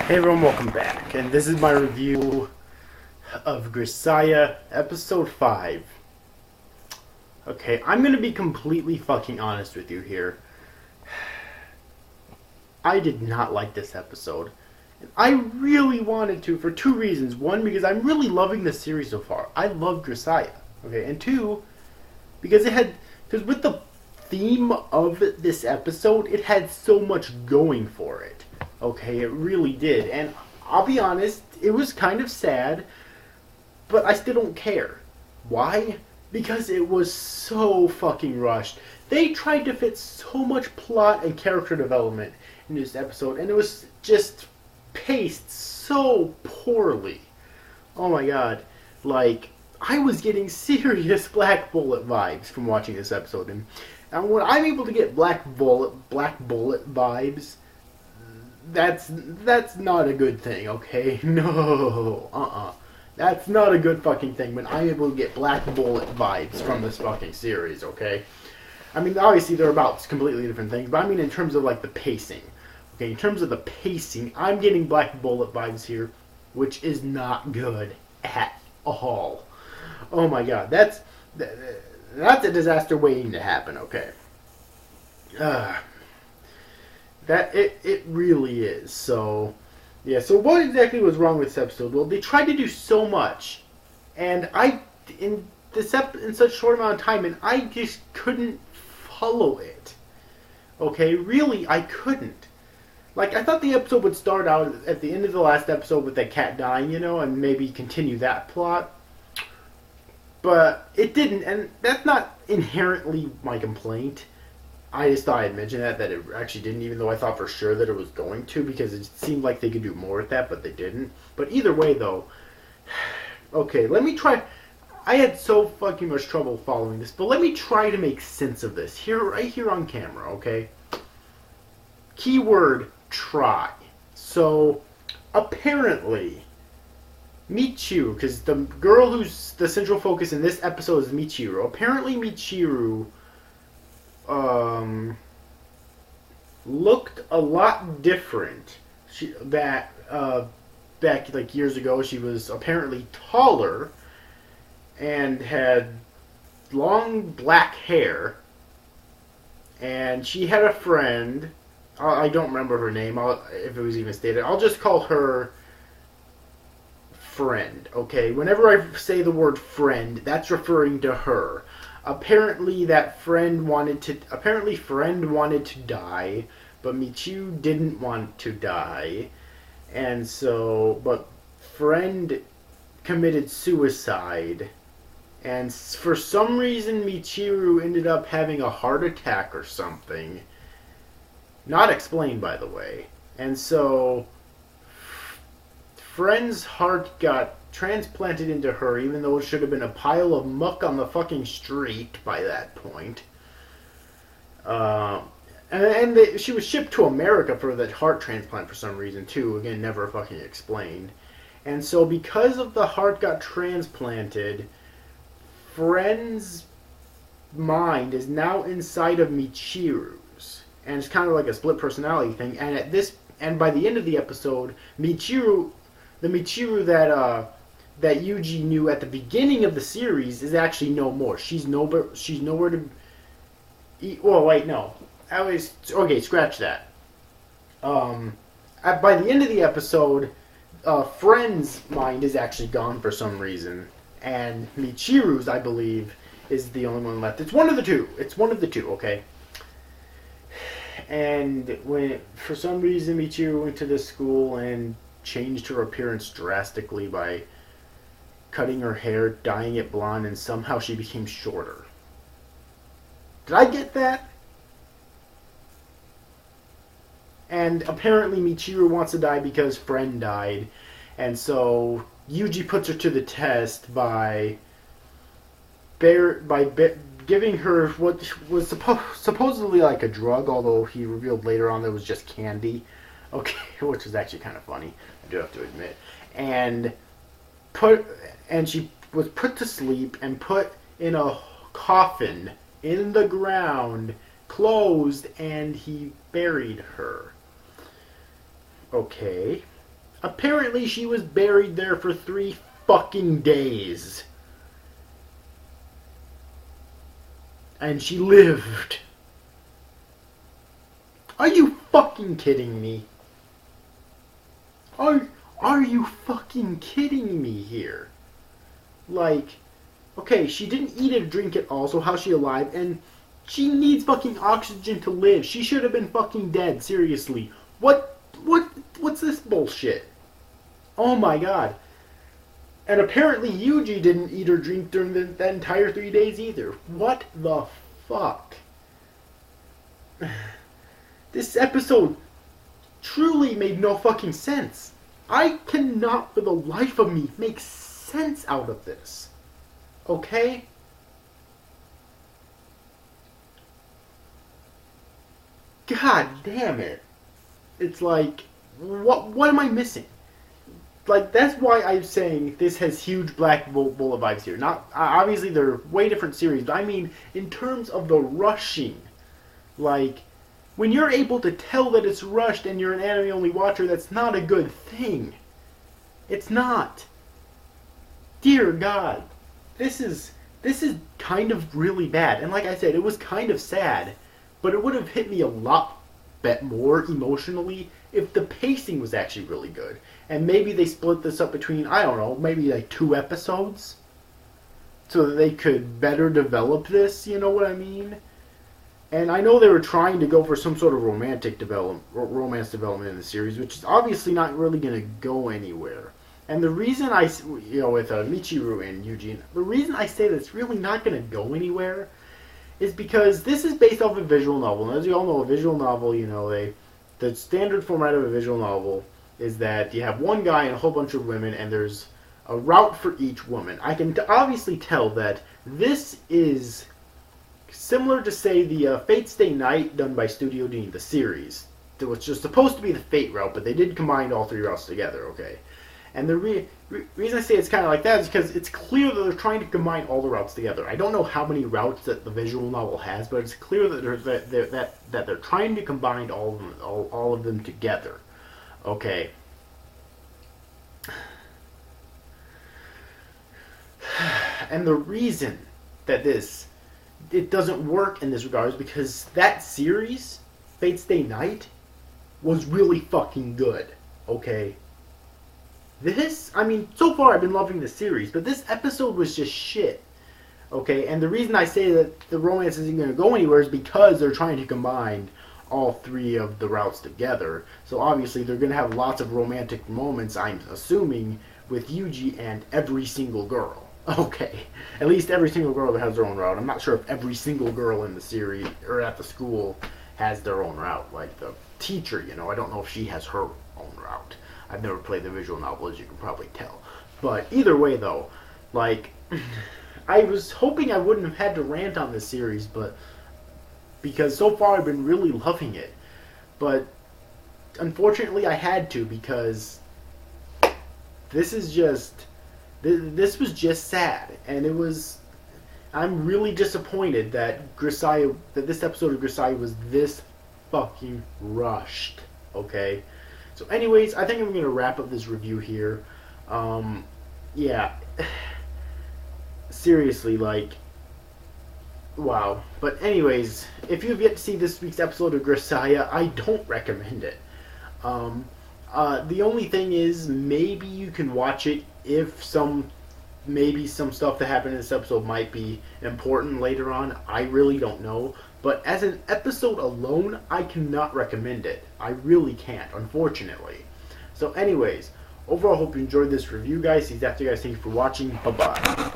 Hey everyone, welcome back, and this is my review of Grisaia, episode 5. Okay, I'm gonna be completely fucking honest with you here. I did not like this episode. And I really wanted to for two reasons. One, because I'm really loving the series so far. I love Grisaia. Okay, and two, because with the theme of this episode, it had so much going for it. Okay, it really did. And I'll be honest, it was kind of sad, but I still don't care. Why? Because it was so fucking rushed. They tried to fit so much plot and character development in this episode, and it was just paced so poorly. Oh my god. Like, I was getting serious Black Bullet vibes from watching this episode. And when I'm able to get Black Bullet vibes, that's not a good thing, okay? No, That's not a good fucking thing when I'm able to get Black Bullet vibes from this fucking series, okay? I mean, obviously they're about completely different things, but I mean in terms of, like, the pacing. Okay, in terms of the pacing, I'm getting Black Bullet vibes here, which is not good at all. Oh my god, that's a disaster waiting to happen, okay? It really is. So, yeah. So what exactly was wrong with this episode? Well, they tried to do so much, and in such short amount of time, and I just couldn't follow it. Okay, really, I couldn't. Like, I thought the episode would start out at the end of the last episode with that cat dying, and maybe continue that plot. But it didn't, and that's not inherently my complaint. I just thought I'd mention that it actually didn't, even though I thought for sure that it was going to, because it seemed like they could do more with that, but they didn't. But either way, though, okay, let me try. I had so fucking much trouble following this, but let me try to make sense of this right here on camera, okay? Keyword, try. So, apparently, Michiru, because the girl who's the central focus in this episode is Michiru. Apparently, Michiru looked a lot different. Back like years ago, she was apparently taller and had long black hair, and she had a friend. I don't remember her name. If it was even stated, I'll just call her Friend. Okay, whenever I say the word friend, that's referring to her. Apparently, Friend wanted to die, but Michiru didn't want to die, and so, but Friend committed suicide, and for some reason Michiru ended up having a heart attack or something. Not explained, by the way. And so, Friend's heart got transplanted into her, even though it should have been a pile of muck on the fucking street by that point. She was shipped to America for that heart transplant for some reason, too. Again, never fucking explained. And so, because of the heart got transplanted, Friend's mind is now inside of Michiru's. And it's kind of like a split personality thing. And by the end of the episode, the Michiru that Yuji knew at the beginning of the series is actually no more. She's nowhere to. Well, wait, no. Okay, scratch that. By the end of the episode, Friend's mind is actually gone for some reason, and Michiru's, I believe, is the only one left. It's one of the two. Okay. And for some reason, Michiru went to this school and changed her appearance drastically by cutting her hair, dyeing it blonde, and somehow she became shorter. Did I get that? And apparently Michiru wants to die because Friend died, and so Yuji puts her to the test by giving her what was supposedly like a drug, although he revealed later on that it was just candy. Okay, which was actually kind of funny, I do have to admit. And she was put to sleep and put in a coffin in the ground, closed, and he buried her. Okay. Apparently she was buried there for 3 fucking days. And she lived. Are you fucking kidding me? Are you fucking kidding me here? Like, okay, she didn't eat or drink at all, so how's she alive? And she needs fucking oxygen to live. She should have been fucking dead, seriously. What's this bullshit? Oh my god. And apparently Yuji didn't eat or drink during that entire 3 days either. What the fuck? This episode truly made no fucking sense. I cannot for the life of me make sense out of this. Okay? God damn it. It's like, what am I missing? Like, that's why I'm saying this has huge Black Bullet vibes here. Not, obviously they're way different series, but I mean, in terms of the rushing. Like, when you're able to tell that it's rushed and you're an anime-only watcher, that's not a good thing. It's not. Dear God. This is kind of really bad. And like I said, it was kind of sad. But it would have hit me a lot more emotionally if the pacing was actually really good. And maybe they split this up between, I don't know, maybe like 2 episodes. So that they could better develop this, you know what I mean? And I know they were trying to go for some sort of romance development in the series, which is obviously not really going to go anywhere. And the reason with Michiru and Eugene, the reason I say that's really not going to go anywhere is because this is based off a visual novel. And as you all know, a visual novel, the standard format of a visual novel is that you have one guy and a whole bunch of women, and there's a route for each woman. I can obviously tell that this is similar to, say, the Fate Stay Night done by Studio Dean, the series. It was just supposed to be the Fate route, but they did combine all 3 routes together, okay? And the reason I say it's kind of like that is because it's clear that they're trying to combine all the routes together. I don't know how many routes that the visual novel has, but it's clear that they're trying to combine all of them together. Okay. And the reason that it doesn't work in this regard is because that series, Fate Stay Night, was really fucking good. Okay. So far I've been loving the series, but this episode was just shit. Okay, and the reason I say that the romance isn't going to go anywhere is because they're trying to combine all 3 of the routes together. So obviously they're going to have lots of romantic moments, I'm assuming, with Yuji and every single girl. Okay, at least every single girl that has their own route. I'm not sure if every single girl in the series, or at the school, has their own route. Like the teacher, I don't know if she has her own route. I've never played the visual novel, as you can probably tell. But either way, though, like, I was hoping I wouldn't have had to rant on this series, but because so far I've been really loving it. But unfortunately, I had to, because this was just sad, and I'm really disappointed that this episode of Grisaia was this fucking rushed. Okay. So anyways, I think I'm going to wrap up this review here. Yeah. Seriously, like, wow. But anyways, if you've yet to see this week's episode of Grisaia, I don't recommend it. The only thing is, maybe you can watch it if maybe some stuff that happened in this episode might be important later on. I really don't know. But as an episode alone, I cannot recommend it. I really can't, unfortunately. So anyways, overall, I hope you enjoyed this review, guys. See you after, guys. Thank you for watching. Bye-bye.